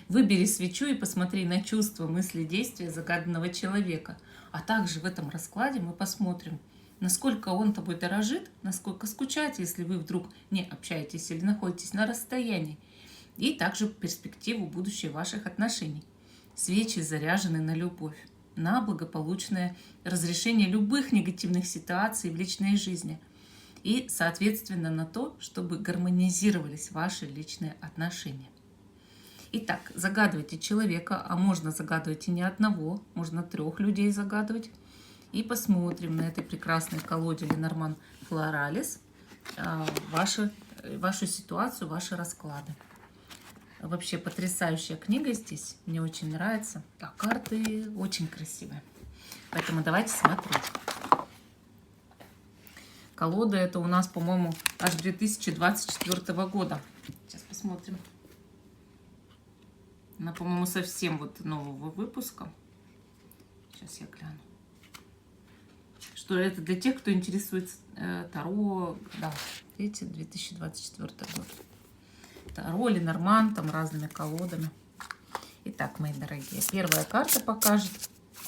Выбери свечу и посмотри на чувства, мысли, действия загаданного человека. А также в этом раскладе мы посмотрим, насколько он тобой дорожит, насколько скучает, если вы вдруг не общаетесь или находитесь на расстоянии, и также перспективу будущего ваших отношений. Свечи заряжены на любовь, на благополучное разрешение любых негативных ситуаций в личной жизни и, соответственно, на то, чтобы гармонизировались ваши личные отношения. Итак, загадывайте человека, а можно загадывать и не одного, можно 3 людей загадывать. И посмотрим на этой прекрасной колоде Ленорман Флоралис вашу ситуацию, ваши расклады. Вообще потрясающая книга здесь, мне очень нравится. А карты очень красивые. Поэтому давайте смотреть. Колода это у нас, по-моему, аж 2024 года. Сейчас посмотрим. Она, по-моему, совсем вот нового выпуска. Сейчас я гляну. Что это для тех, кто интересуется Таро. Да, видите, 2024 год. Таро, Ленорман, там разными колодами. Итак, мои дорогие, первая карта покажет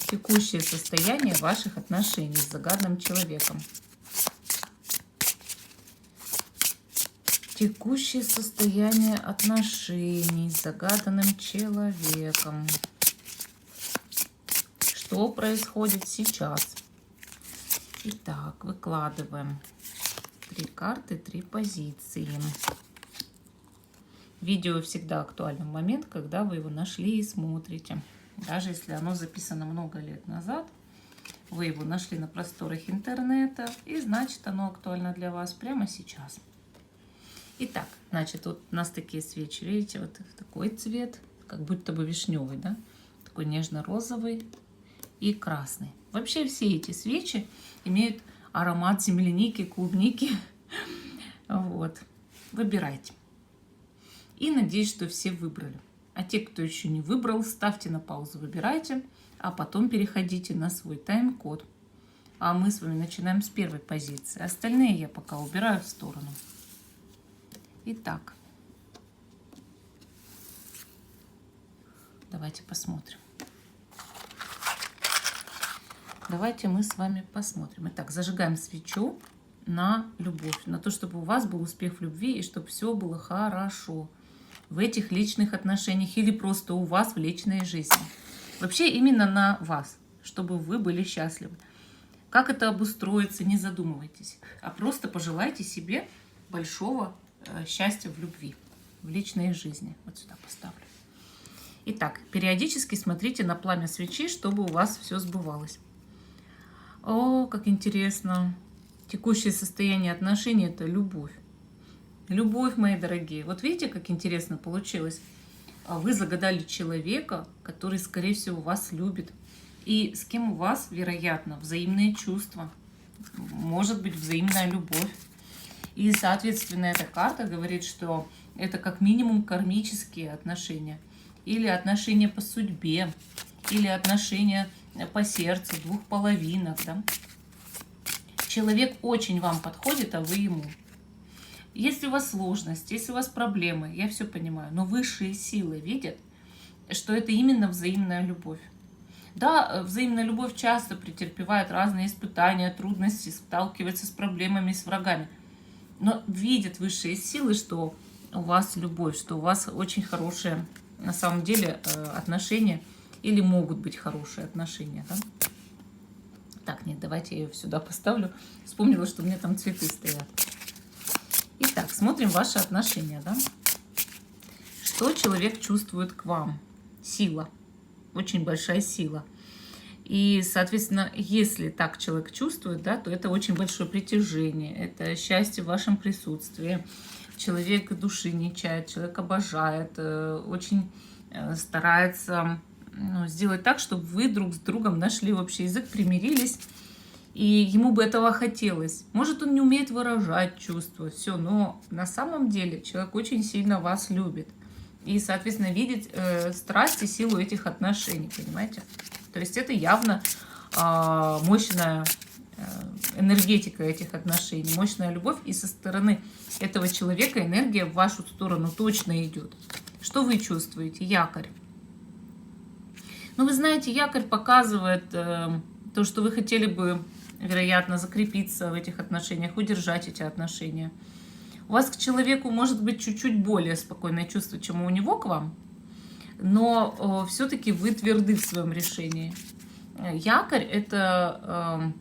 текущее состояние ваших отношений с загаданным человеком. Текущее состояние отношений с загаданным человеком. Что происходит сейчас? Итак, выкладываем 3 карты, 3 позиции. Видео всегда актуальный момент, когда вы его нашли и смотрите. Даже если оно записано много лет назад, вы его нашли на просторах интернета, и значит оно актуально для вас прямо сейчас. Итак, значит, вот у нас такие свечи, видите, вот такой цвет, как будто бы вишневый, да? Такой нежно-розовый и красный. Вообще все эти свечи имеют аромат земляники, клубники. Вот. Выбирайте. И надеюсь, что все выбрали. А те, кто еще не выбрал, ставьте на паузу, выбирайте, а потом переходите на свой тайм-код. А мы с вами начинаем с первой позиции. Остальные я пока убираю в сторону. Итак, давайте посмотрим. Давайте мы с вами посмотрим. Итак, зажигаем свечу на любовь, на то, чтобы у вас был успех в любви и чтобы все было хорошо в этих личных отношениях или просто у вас в личной жизни. Вообще именно на вас, чтобы вы были счастливы. Как это обустроится, не задумывайтесь, а просто пожелайте себе большого счастья в любви, в личной жизни. Вот сюда поставлю. Итак, периодически смотрите на пламя свечи, чтобы у вас все сбывалось. О, как интересно. Текущее состояние отношений – это любовь. Любовь, мои дорогие. Вот видите, как интересно получилось? Вы загадали человека, который, скорее всего, вас любит. И с кем у вас, вероятно, взаимные чувства. Может быть, взаимная любовь. И, соответственно, эта карта говорит, что это как минимум кармические отношения. Или отношения по судьбе. Или отношения по сердцу, 2 половинок. Да? Человек очень вам подходит, а вы ему. Если у вас сложности, если у вас проблемы, я все понимаю, но высшие силы видят, что это именно взаимная любовь. Да, взаимная любовь часто претерпевает разные испытания, трудности, сталкивается с проблемами, с врагами. Но видят высшие силы, что у вас любовь, что у вас очень хорошие, на самом деле, отношения, или могут быть хорошие отношения. Да? Так, нет, давайте я ее сюда поставлю. Вспомнила, что у меня там цветы стоят. Итак, смотрим ваши отношения. Да? Что человек чувствует к вам? Сила. Очень большая сила. И, соответственно, если так человек чувствует, да, то это очень большое притяжение, это счастье в вашем присутствии. Человек души не чает, человек обожает, очень старается сделать так, чтобы вы друг с другом нашли общий язык, примирились, и ему бы этого хотелось. Может, он не умеет выражать чувства, все, но на самом деле человек очень сильно вас любит. И, соответственно, видеть страсть и силу этих отношений, понимаете? То есть это явно мощная энергетика этих отношений, мощная любовь. И со стороны этого человека энергия в вашу сторону точно идет. Что вы чувствуете? Якорь. Ну, вы знаете, якорь показывает то, что вы хотели бы, вероятно, закрепиться в этих отношениях, удержать эти отношения. У вас к человеку может быть чуть-чуть более спокойное чувство, чем у него к вам, но все-таки вы тверды в своем решении. Якорь – это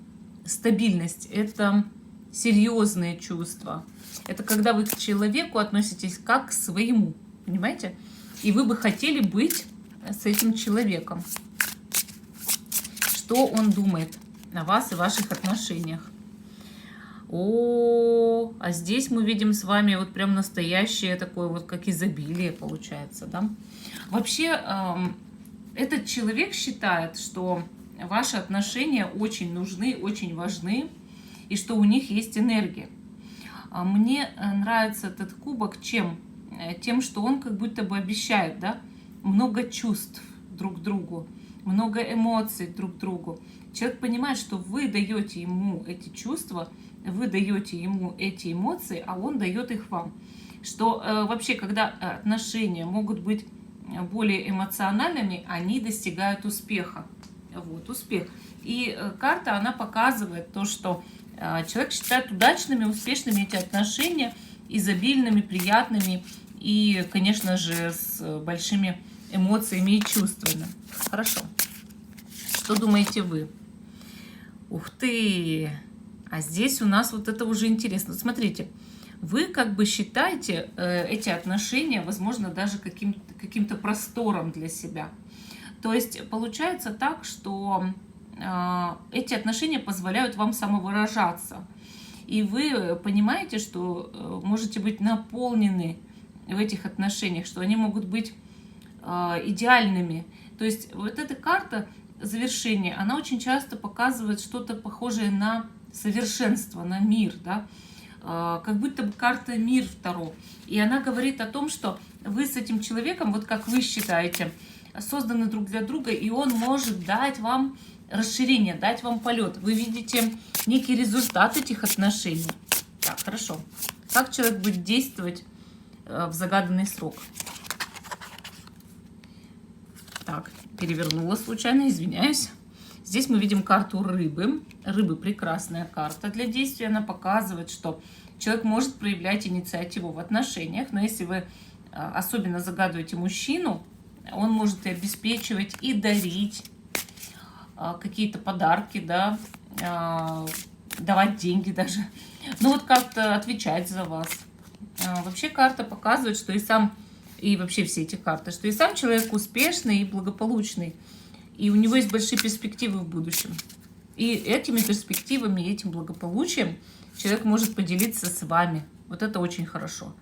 стабильность, это серьезные чувства. Это когда вы к человеку относитесь как к своему, понимаете? И вы бы хотели быть с этим человеком. Что он думает о вас и ваших отношениях? А здесь мы видим с вами вот прям настоящее такое вот как изобилие получается, да? Вообще, этот человек считает, что ваши отношения очень нужны, очень важны, и что у них есть энергия. Мне нравится этот кубок чем? Тем, что он как будто бы обещает, да? Много чувств друг к другу, много эмоций друг к другу. Человек понимает, что вы даете ему эти чувства, вы даете ему эти эмоции, а он дает их вам. Что вообще, когда отношения могут быть более эмоциональными, они достигают успеха. Вот, успех. И карта, она показывает то, что человек считает удачными, успешными эти отношения, изобильными, приятными и, конечно же, с большими эмоциями и чувствами. Хорошо. Что думаете вы? Ух ты! А здесь у нас вот это уже интересно. Смотрите, вы как бы считаете эти отношения, возможно, даже каким-то простором для себя. То есть получается так, что эти отношения позволяют вам самовыражаться. И вы понимаете, что можете быть наполнены в этих отношениях, что они могут быть идеальными. То есть вот эта карта завершения, она очень часто показывает что-то похожее на совершенство, на мир, да? Как будто бы карта мир второго. И она говорит о том, что вы с этим человеком, вот как вы считаете, созданы друг для друга, и он может дать вам расширение, дать вам полет. Вы видите некий результат этих отношений. Так, хорошо. Как человек будет действовать в загаданный срок? Так, перевернула случайно, извиняюсь. Здесь мы видим карту рыбы. Рыбы прекрасная карта для действия. Она показывает, что человек может проявлять инициативу в отношениях, но если вы особенно загадываете мужчину, он может и обеспечивать, и дарить какие-то подарки, да, давать деньги даже. Ну вот как-то отвечать за вас. Вообще карта показывает, что и вообще все эти карты, что и сам человек успешный и благополучный. И у него есть большие перспективы в будущем. И этими перспективами, этим благополучием человек может поделиться с вами. Вот это очень хорошо.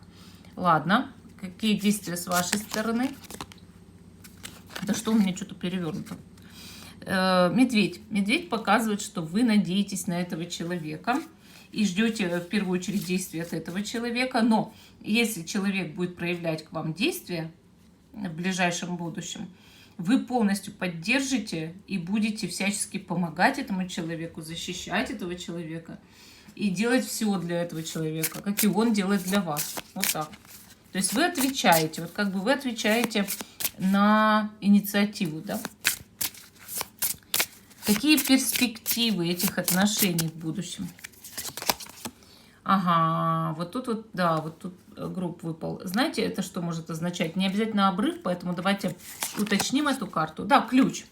Ладно, какие действия с вашей стороны? Да что у меня что-то перевернуто? Медведь. Медведь показывает, что вы надеетесь на этого человека и ждете в первую очередь действий от этого человека. Но если человек будет проявлять к вам действия в ближайшем будущем, вы полностью поддержите и будете всячески помогать этому человеку, защищать этого человека и делать все для этого человека, как и он делает для вас. Вот так. То есть вы отвечаете, вот как бы вы отвечаете на инициативу, да? Какие перспективы этих отношений в будущем? Ага, вот тут вот, да, вот тут гроб выпал. Знаете, это что может означать? Не обязательно обрыв, поэтому давайте уточним эту карту. Да, ключ.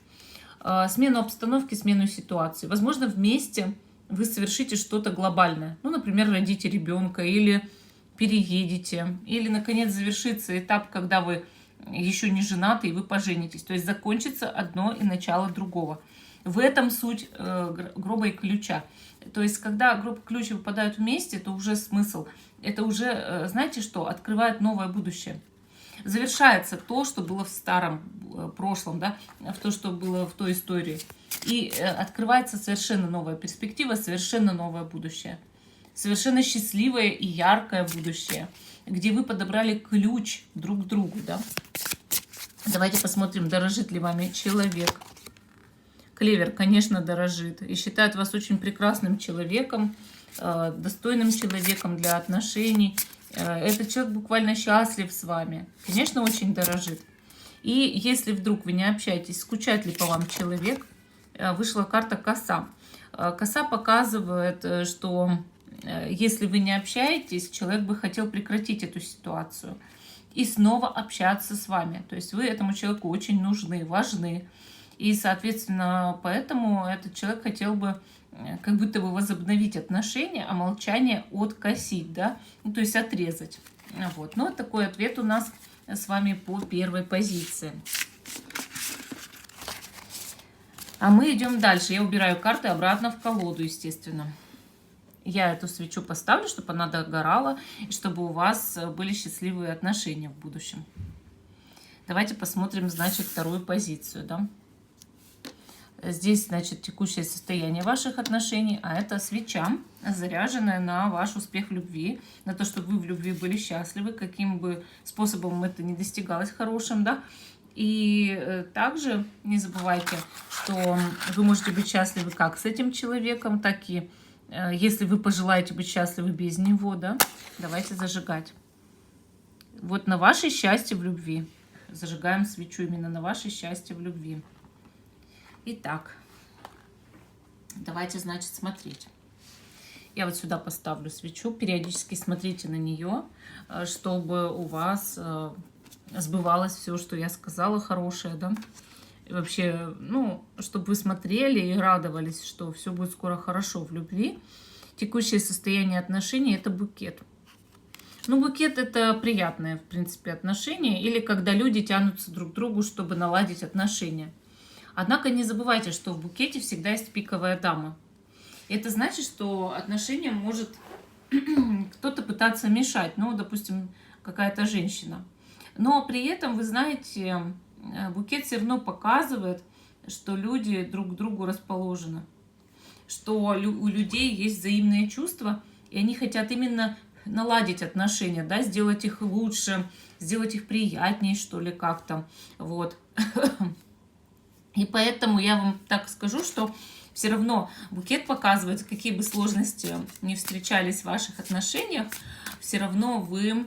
Смену обстановки, смену ситуации. Возможно, вместе вы совершите что-то глобальное. Ну, например, родите ребенка или переедете. Или, наконец, завершится этап, когда вы еще не женаты и вы поженитесь. То есть закончится одно и начало другого. В этом суть гроба и ключа. То есть, когда гроб и ключ выпадают вместе, это уже смысл. Это уже, знаете что, открывает новое будущее. Завершается то, что было в старом прошлом, да, в то, что было в той истории. И открывается совершенно новая перспектива, совершенно новое будущее. Совершенно счастливое и яркое будущее, где вы подобрали ключ друг к другу, да. Давайте посмотрим, дорожит ли вами человек. Клевер, конечно, дорожит и считает вас очень прекрасным человеком, достойным человеком для отношений. Этот человек буквально счастлив с вами. Конечно, очень дорожит. И если вдруг вы не общаетесь, скучает ли по вам человек, вышла карта коса. Коса показывает, что если вы не общаетесь, человек бы хотел прекратить эту ситуацию и снова общаться с вами. То есть вы этому человеку очень нужны, важны. И, соответственно, поэтому этот человек хотел бы как будто бы возобновить отношения, а молчание откосить, да, ну, то есть отрезать. Вот. Ну, вот такой ответ у нас с вами по первой позиции. А мы идем дальше. Я убираю карты обратно в колоду, естественно. Я эту свечу поставлю, чтобы она догорала, и чтобы у вас были счастливые отношения в будущем. Давайте посмотрим, значит, вторую позицию, да. Здесь, значит, текущее состояние ваших отношений, а это свеча, заряженная на ваш успех в любви, на то, чтобы вы в любви были счастливы, каким бы способом это ни достигалось хорошим, да. И также не забывайте, что вы можете быть счастливы как с этим человеком, так и если вы пожелаете быть счастливы без него, да. Давайте зажигать. Вот на ваше счастье в любви. Зажигаем свечу именно на ваше счастье в любви. Итак, давайте, значит, смотреть. Я вот сюда поставлю свечу. Периодически смотрите на нее, чтобы у вас сбывалось все, что я сказала, хорошее, да. И вообще, ну, чтобы вы смотрели и радовались, что все будет скоро хорошо в любви. Текущее состояние отношений – это букет. Ну, букет – это приятное, в принципе, отношение. Или когда люди тянутся друг к другу, чтобы наладить отношения. Однако не забывайте, что в букете всегда есть пиковая дама. Это значит, что отношениям может кто-то пытаться мешать, ну, допустим, какая-то женщина. Но при этом, вы знаете, букет все равно показывает, что люди друг к другу расположены, что у людей есть взаимные чувства, и они хотят именно наладить отношения, да, сделать их лучше, сделать их приятнее, что ли, как-то, вот. И поэтому я вам так скажу, что все равно букет показывает, какие бы сложности ни встречались в ваших отношениях, все равно вы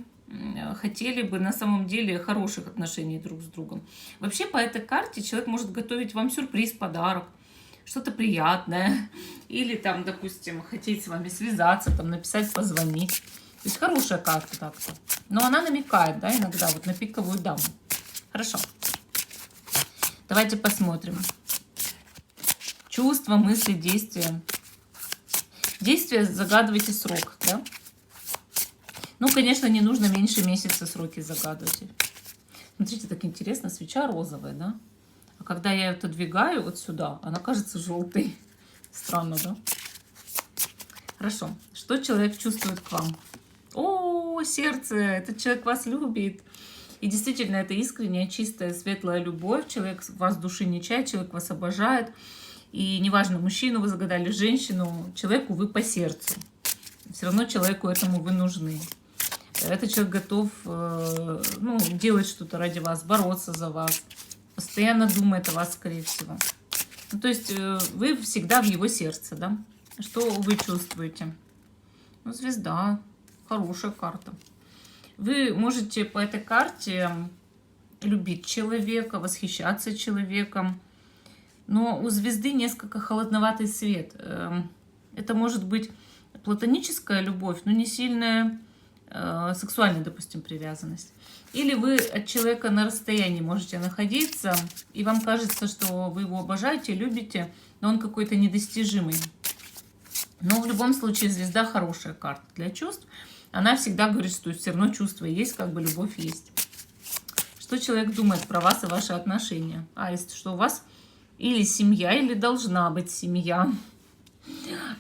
хотели бы на самом деле хороших отношений друг с другом. Вообще по этой карте человек может готовить вам сюрприз, подарок, что-то приятное. Или там, допустим, хотеть с вами связаться, там написать, позвонить. То есть хорошая карта так-то. Но она намекает, да, иногда вот на пиковую даму. Хорошо. Давайте посмотрим. Чувства, мысли, действия. Действия загадывайте срок, да? Ну, конечно, не нужно меньше месяца сроки загадывать. Смотрите, так интересно, свеча розовая, да? А когда я ее отодвигаю вот сюда, она кажется желтой. Странно, да? Хорошо. Что человек чувствует к вам? О, сердце! Этот человек вас любит. И действительно, это искренняя, чистая, светлая любовь. Человек вас души не чает, человек вас обожает. И неважно, мужчину вы загадали, женщину, человеку вы по сердцу. Все равно человеку этому вы нужны. Этот человек готов ну, делать что-то ради вас, бороться за вас. Постоянно думает о вас, скорее всего. Ну, то есть вы всегда в его сердце, да? Что вы чувствуете? Ну, звезда. Хорошая карта. Вы можете по этой карте любить человека, восхищаться человеком. Но у звезды несколько холодноватый свет. Это может быть платоническая любовь, но не сильная сексуальная, допустим, привязанность. Или вы от человека на расстоянии можете находиться, и вам кажется, что вы его обожаете, любите, но он какой-то недостижимый. Но в любом случае звезда хорошая карта для чувств. Она всегда говорит, что все равно чувства есть, как бы любовь есть. Что человек думает про вас и ваши отношения? Аист, что у вас или семья, или должна быть семья.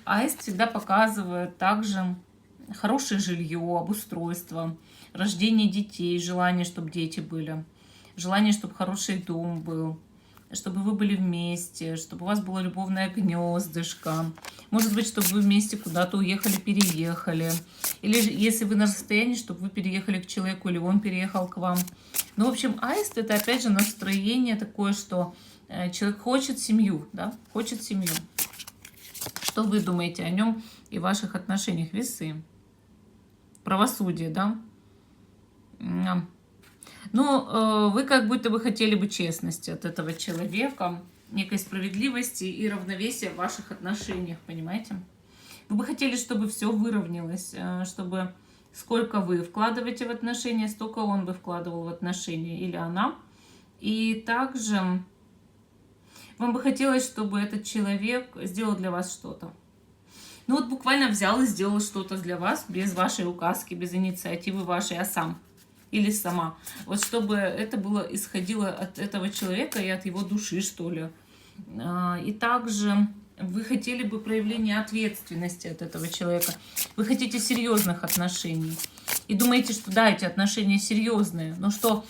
Аист всегда показывает также хорошее жилье, обустройство, рождение детей, желание, чтобы дети были, желание, чтобы хороший дом был, чтобы вы были вместе, чтобы у вас было любовное гнездышко. Может быть, чтобы вы вместе куда-то уехали, переехали. Или если вы на расстоянии, чтобы вы переехали к человеку, или он переехал к вам. Ну, в общем, аист — это, опять же, настроение такое, что человек хочет семью, да, хочет семью. Что вы думаете о нем и ваших отношениях? Весы. правосудие, да? Ну, вы как будто бы хотели бы честности от этого человека, некой справедливости и равновесия в ваших отношениях, понимаете? Вы бы хотели, чтобы все выровнялось, чтобы сколько вы вкладываете в отношения, столько он бы вкладывал в отношения, или она. И также вам бы хотелось, чтобы этот человек сделал для вас что-то. Ну вот буквально взял и сделал что-то для вас без вашей указки, без инициативы вашей, а сам или сама. Вот чтобы это было, исходило от этого человека и от его души, что ли. И также вы хотели бы проявления ответственности от этого человека. Вы хотите серьезных отношений. И думаете, что да, эти отношения серьезные, но что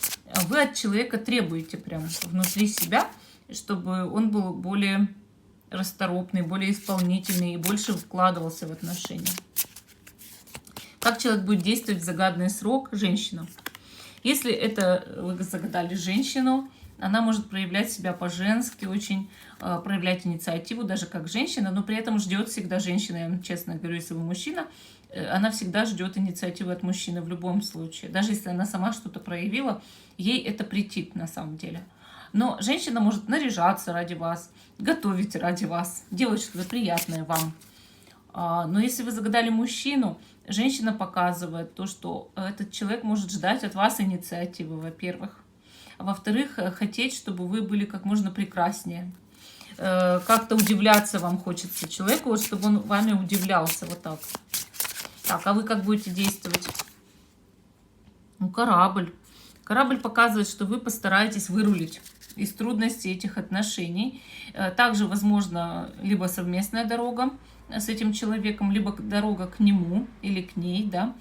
вы от человека требуете прям внутри себя, чтобы он был более расторопный, более исполнительный и больше вкладывался в отношения. Как человек будет действовать в загаданный срок? Женщина. Если это вы загадали женщину, она может проявлять себя по-женски, очень проявлять инициативу, даже как женщина, но при этом ждет всегда женщина, я вам честно говорю, если вы мужчина, она всегда ждет инициативы от мужчины в любом случае. Даже если она сама что-то проявила, ей это претит на самом деле. Но женщина может наряжаться ради вас, готовить ради вас, делать что-то приятное вам. Но если вы загадали мужчину, женщина показывает то, что этот человек может ждать от вас инициативы, во-первых. А во-вторых, хотеть, чтобы вы были как можно прекраснее. Как-то удивляться вам хочется человеку, вот чтобы он вами удивлялся вот так. Так, а вы как будете действовать? Ну, корабль. Корабль показывает, что вы постараетесь вырулить из трудностей этих отношений. Также, возможно, либо совместная дорога с этим человеком, либо дорога к нему или к ней, да.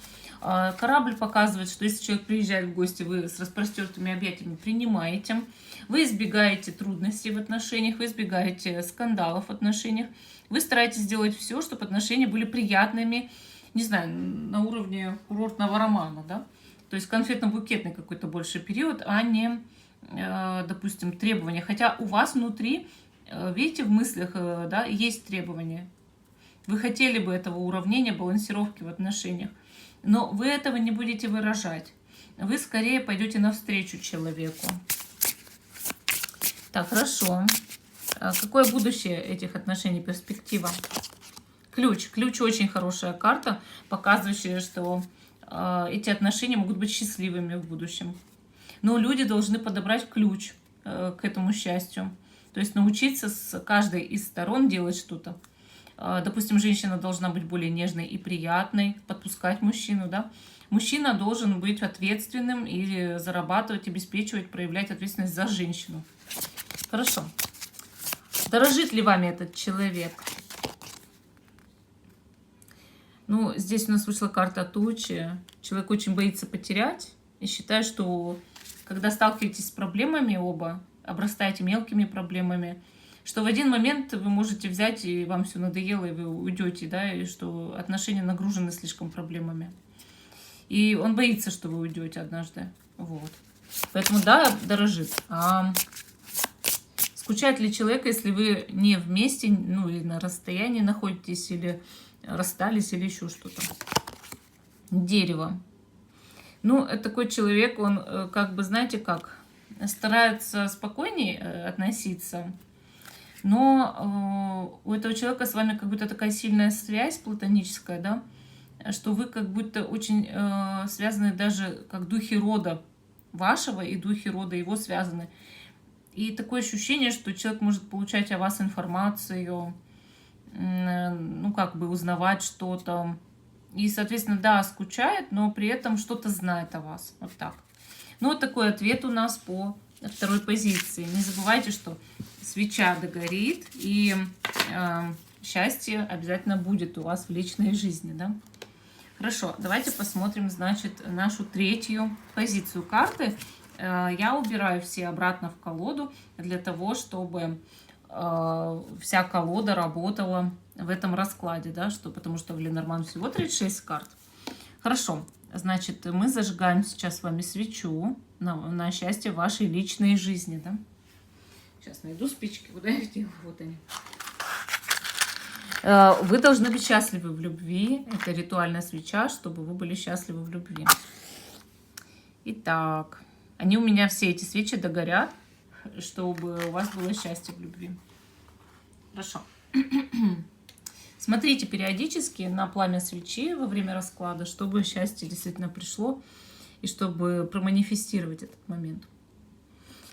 Корабль показывает, что если человек приезжает в гости, вы с распростертыми объятиями принимаете, вы избегаете трудностей в отношениях, вы избегаете скандалов в отношениях, вы стараетесь сделать все, чтобы отношения были приятными, не знаю, на уровне курортного романа, да. То есть конфетно-букетный какой-то больше период, а не, допустим, требования. Хотя у вас внутри, видите, в мыслях, да, есть требования. Вы хотели бы этого уравнения, балансировки в отношениях. Но вы этого не будете выражать. Вы скорее пойдете навстречу человеку. Так, хорошо. Какое будущее этих отношений, перспектива? Ключ. Ключ очень хорошая карта, показывающая, что эти отношения могут быть счастливыми в будущем. Но люди должны подобрать ключ к этому счастью. То есть научиться с каждой из сторон делать что-то. Допустим, женщина должна быть более нежной и приятной, подпускать мужчину, да. Мужчина должен быть ответственным и зарабатывать, обеспечивать, проявлять ответственность за женщину. Хорошо. Дорожит ли вами этот человек? Ну, здесь у нас вышла карта тучи. Человек очень боится потерять и считает, что когда сталкиваетесь с проблемами оба, обрастаете мелкими проблемами, что в один момент вы можете взять, и вам все надоело, и вы уйдете, да, и что отношения нагружены слишком проблемами. И он боится, что вы уйдете однажды. Вот. Поэтому, да, дорожит. А скучает ли человек, если вы не вместе, ну, или на расстоянии находитесь, или расстались, или еще что-то? Дерево. Ну, это такой человек, он как бы, знаете как, старается спокойнее относиться, но у этого человека с вами как будто такая сильная связь платоническая, да, что вы как будто очень связаны даже как духи рода вашего и духи рода его связаны. И такое ощущение, что человек может получать о вас информацию, ну, как бы узнавать что-то. И, соответственно, да, скучает, но при этом что-то знает о вас. Вот так. Ну, вот такой ответ у нас по второй позиции. Не забывайте, что свеча догорит, и счастье обязательно будет у вас в личной жизни, да? Хорошо, давайте посмотрим, значит, нашу третью позицию карты. Я убираю все обратно в колоду для того, чтобы вся колода работала в этом раскладе, да, потому что в Ленорман всего 36 карт. Хорошо, значит, мы зажигаем сейчас с вами свечу на счастье вашей личной жизни, да. Сейчас найду спички, куда я их делаю, вот они. Вы должны быть счастливы в любви. Это ритуальная свеча, чтобы вы были счастливы в любви. Итак, они у меня все эти свечи догорят, чтобы у вас было счастье в любви. Хорошо. Смотрите периодически на пламя свечи во время расклада, чтобы счастье действительно пришло и чтобы проманифестировать этот момент.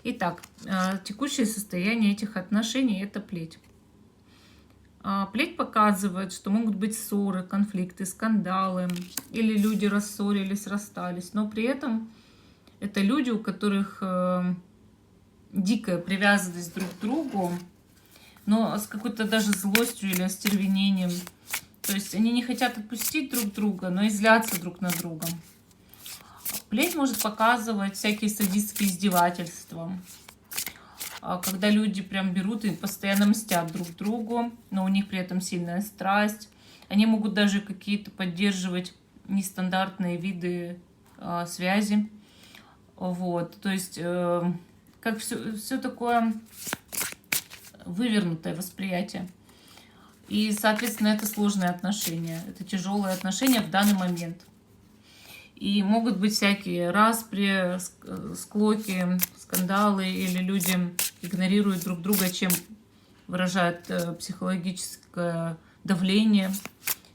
Итак, текущее состояние этих отношений – это плеть. Плеть показывает, что могут быть ссоры, конфликты, скандалы, или люди рассорились, расстались, но при этом это люди, у которых дикая привязанность друг к другу, но с какой-то даже злостью или остервенением. То есть они не хотят отпустить друг друга, но и злятся друг на друга. Плеть может показывать всякие садистские издевательства, когда люди прям берут и постоянно мстят друг другу, но у них при этом сильная страсть. Они могут даже какие-то поддерживать нестандартные виды связи. Вот, то есть как все такое вывернутое восприятие. И, соответственно, это сложные отношения, это тяжелые отношения в данный момент. И могут быть всякие распри, склоки, скандалы, или люди игнорируют друг друга, чем выражают психологическое давление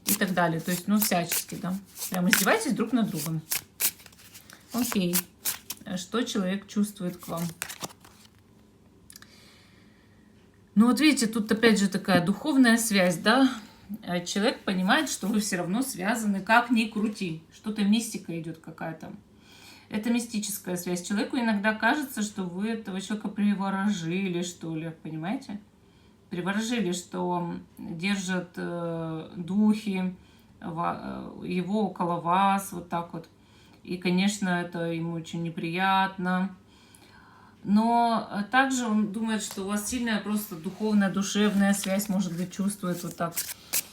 и так далее. То есть, ну, всячески, да. Прям издевайтесь друг над другом. Окей. Что человек чувствует к вам? Ну, вот видите, тут опять же такая духовная связь, да. Человек понимает, что вы все равно связаны, как ни крути. Что-то мистика идет какая-то. Это мистическая связь. Человеку иногда кажется, что вы этого человека приворожили, что ли, понимаете? Приворожили, что держат духи его около вас, вот так вот. И, конечно, это ему очень неприятно. Но также он думает, что у вас сильная просто духовная, душевная связь, может быть, чувствует вот так.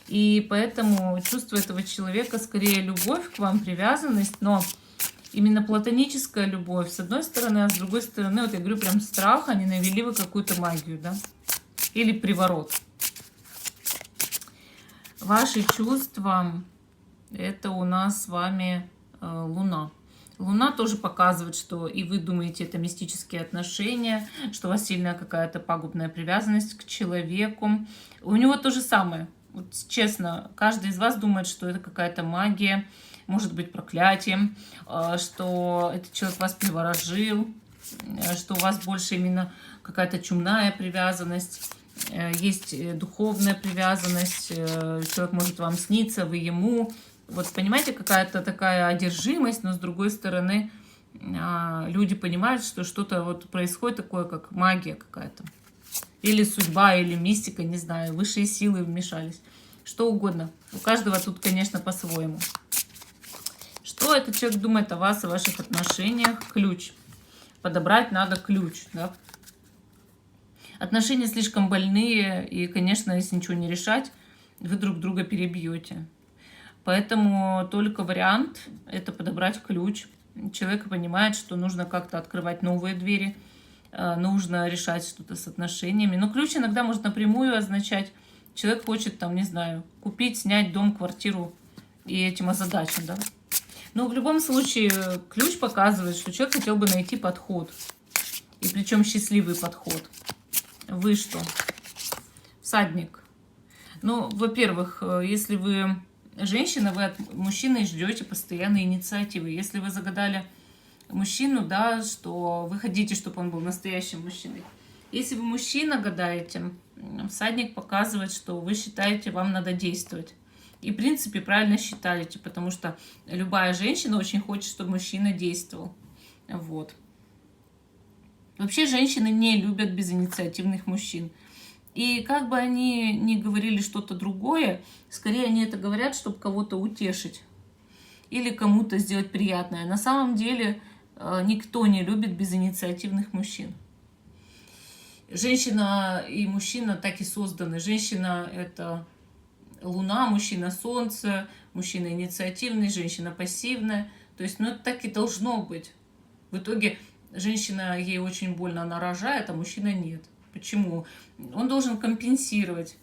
И поэтому чувство этого человека скорее любовь к вам, привязанность, но именно платоническая любовь с одной стороны, а с другой стороны, вот я говорю, прям страх, они навели вы какую-то магию, да? Или приворот. Ваши чувства, это у нас с вами Луна. Луна тоже показывает, что и вы думаете, это мистические отношения, что у вас сильная какая-то пагубная привязанность к человеку. У него то же самое. Вот честно, каждый из вас думает, что это какая-то магия, может быть проклятием, что этот человек вас приворожил, что у вас больше именно какая-то чумная привязанность, есть духовная привязанность, человек может вам сниться, вы ему. Вот понимаете, какая-то такая одержимость, но с другой стороны люди понимают, что что-то вот происходит такое, как магия какая-то. Или судьба, или мистика, не знаю, высшие силы вмешались. Что угодно. У каждого тут, конечно, по-своему. Что этот человек думает о вас, о ваших отношениях? Ключ. Подобрать надо ключ, да? Отношения слишком больные, и, конечно, если ничего не решать, вы друг друга перебьете. Поэтому только вариант – это подобрать ключ. Человек понимает, что нужно как-то открывать новые двери, нужно решать что-то с отношениями. Но ключ иногда может напрямую означать, человек хочет, там, не знаю, купить, снять дом, квартиру и этим озадачен, да. Но в любом случае ключ показывает, что человек хотел бы найти подход. И причем счастливый подход. Вы что? Всадник. Ну, во-первых, если вы женщина, вы от мужчины ждете постоянной инициативы. Если вы загадали мужчину, да, что вы хотите, чтобы он был настоящим мужчиной. Если вы мужчина гадаете, всадник показывает, что вы считаете, вам надо действовать. И, в принципе, правильно считаете, потому что любая женщина очень хочет, чтобы мужчина действовал. Вот. Вообще, женщины не любят безинициативных мужчин. И как бы они ни говорили что-то другое, скорее они это говорят, чтобы кого-то утешить или кому-то сделать приятное. На самом деле никто не любит безинициативных мужчин. Женщина и мужчина так и созданы. Женщина – это Луна, мужчина – Солнце, мужчина инициативный, женщина пассивная. То есть, ну, это так и должно быть. В итоге женщина, ей очень больно, она рожает, а мужчина нет. Почему? Он должен компенсировать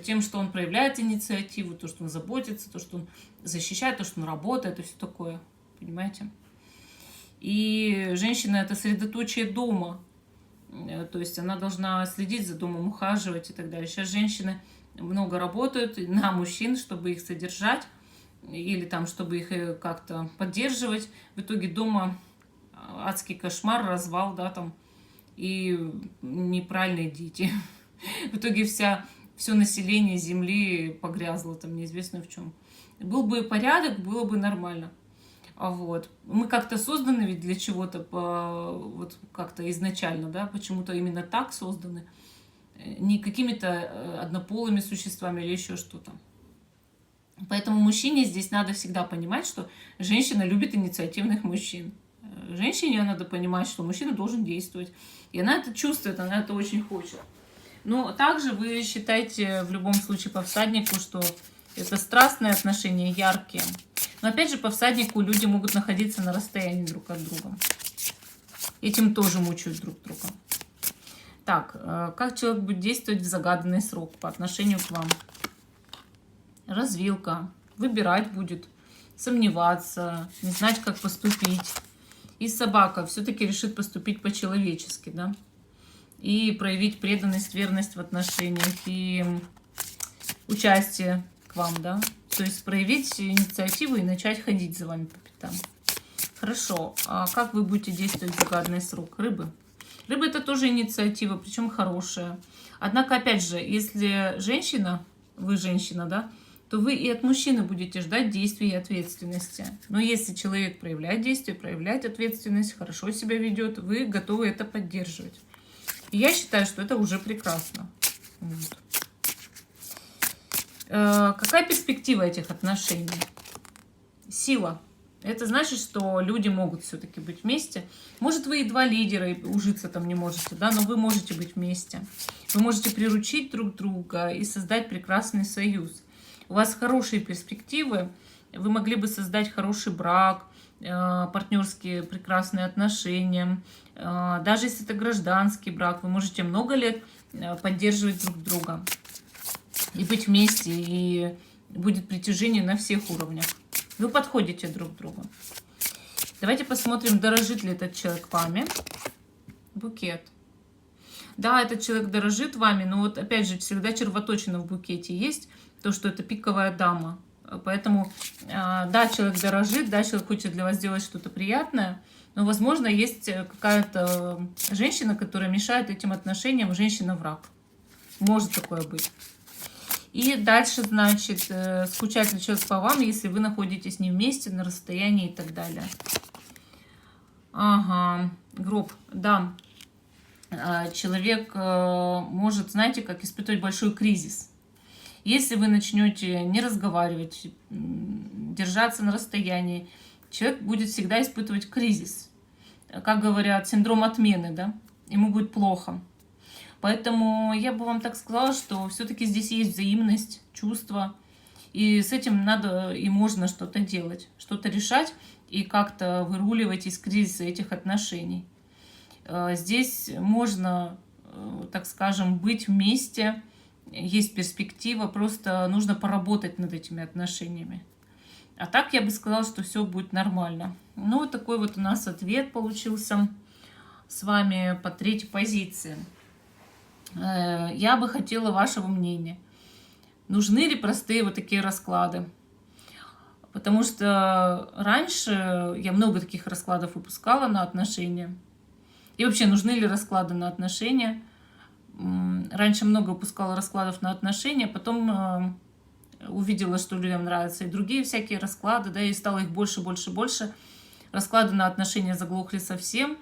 тем, что он проявляет инициативу, то, что он заботится, то, что он защищает, то, что он работает, и все такое. Понимаете? И женщина — это средоточие дома. То есть она должна следить за домом, ухаживать и так далее. Сейчас женщины много работают на мужчин, чтобы их содержать или там, чтобы их как-то поддерживать. В итоге дома адский кошмар, развал, да, там, и неправильные дети. В итоге все население Земли погрязло там неизвестно в чем. Был бы порядок, было бы нормально. Вот. Мы как-то созданы ведь для чего-то, вот как-то изначально, да, почему-то именно так созданы. Не какими-то однополыми существами или еще что-то. Поэтому мужчине здесь надо всегда понимать, что женщина любит инициативных мужчин. Женщине надо понимать, что мужчина должен действовать. И она это чувствует, она это очень хочет. Но также вы считаете в любом случае по всаднику, что это страстные отношения, яркие. Но опять же, по всаднику люди могут находиться на расстоянии друг от друга. Этим тоже мучают друг друга. Так, как человек будет действовать в загаданный срок по отношению к вам? Развилка. Выбирать будет, сомневаться, не знать, как поступить. И собака все-таки решит поступить по-человечески, да? И проявить преданность, верность в отношениях и участие к вам, да? То есть проявить инициативу и начать ходить за вами по пятам. Хорошо. А как вы будете действовать в загаданный срок? Рыбы. Рыбы — это тоже инициатива, причем хорошая. Однако, опять же, если женщина, вы женщина, да, то вы и от мужчины будете ждать действий и ответственности. Но если человек проявляет действие, проявляет ответственность, хорошо себя ведет, вы готовы это поддерживать. И я считаю, что это уже прекрасно. Вот. Какая перспектива этих отношений? Сила. Это значит, что люди могут все-таки быть вместе. Может, вы и два лидера, и ужиться там не можете, да, но вы можете быть вместе. Вы можете приручить друг друга и создать прекрасный союз. У вас хорошие перспективы, вы могли бы создать хороший брак, партнерские прекрасные отношения. Даже если это гражданский брак, вы можете много лет поддерживать друг друга и быть вместе, и будет притяжение на всех уровнях. Вы подходите друг к другу. Давайте посмотрим, дорожит ли этот человек вами. Букет. Да, этот человек дорожит вами, но вот опять же, всегда червоточина в букете есть, то, что это пиковая дама. Поэтому, да, человек дорожит, да, человек хочет для вас сделать что-то приятное, но, возможно, есть какая-то женщина, которая мешает этим отношениям, женщина-враг. Может такое быть. И дальше, значит, скучает ли человек по вам, если вы находитесь не вместе, на расстоянии и так далее. Ага, гроб, да. Человек может, знаете, как испытывать большой кризис. Если вы начнете не разговаривать, держаться на расстоянии, человек будет всегда испытывать кризис. Как говорят, синдром отмены, да? Ему будет плохо. Поэтому я бы вам так сказала, что все-таки здесь есть взаимность, чувства. И с этим надо и можно что-то делать, что-то решать и как-то выруливать из кризиса этих отношений. Здесь можно, так скажем, быть вместе, есть перспектива, просто нужно поработать над этими отношениями. А так я бы сказала, что все будет нормально. Ну, вот такой вот у нас ответ получился с вами по третьей позиции. Я бы хотела вашего мнения. Нужны ли простые вот такие расклады? Потому что раньше я много таких раскладов выпускала на отношения. И вообще, нужны ли расклады на отношения? Раньше много выпускала раскладов на отношения, потом увидела, что людям нравятся и другие всякие расклады, да, и стало их больше, больше, больше. Расклады на отношения заглохли совсем.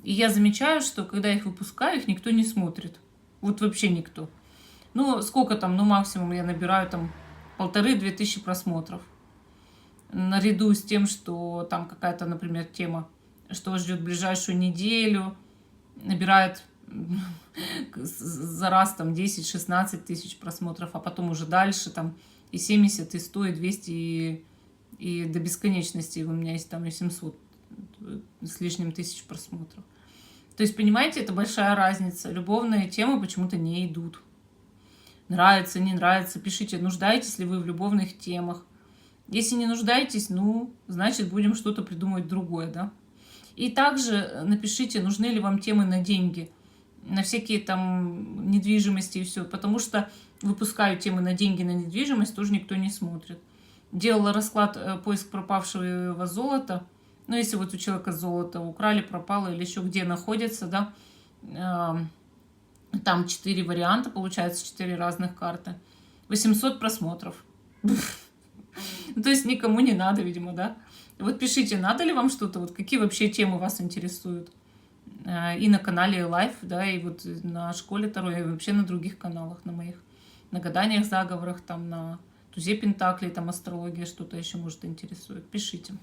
И я замечаю, что когда их выпускаю, их никто не смотрит. Вот вообще никто. Ну, сколько там, ну, максимум я набираю там 1500-2000 просмотров. Наряду с тем, что там какая-то, например, тема, что ждет ближайшую неделю, набирает за раз там 10-16 тысяч просмотров, а потом уже дальше там и 70, и 100, и 200, и до бесконечности у меня есть там и 700 с лишним тысяч просмотров. То есть, понимаете, это большая разница. Любовные темы почему-то не идут. нравится, не нравится. Пишите, нуждаетесь ли вы в любовных темах. Если не нуждаетесь, ну, значит, будем что-то придумывать другое, да. И также напишите, нужны ли вам темы на деньги, на всякие там недвижимости и все, потому что выпускаю темы на деньги, на недвижимость, тоже никто не смотрит. Делала расклад поиск пропавшего золота. Ну, если вот у человека золото украли, пропало или еще где находится, да, там 4 варианта, получается 4 разных карты. 800 просмотров. То есть никому не надо, видимо, да. Вот пишите, надо ли вам что-то, вот какие вообще темы вас интересуют. И на канале Life, да, и вот на школе Таро, и вообще на других каналах, на моих. На гаданиях, заговорах, там, на тузе пентаклей, там, астрология, что-то еще, может, интересует. Пишите.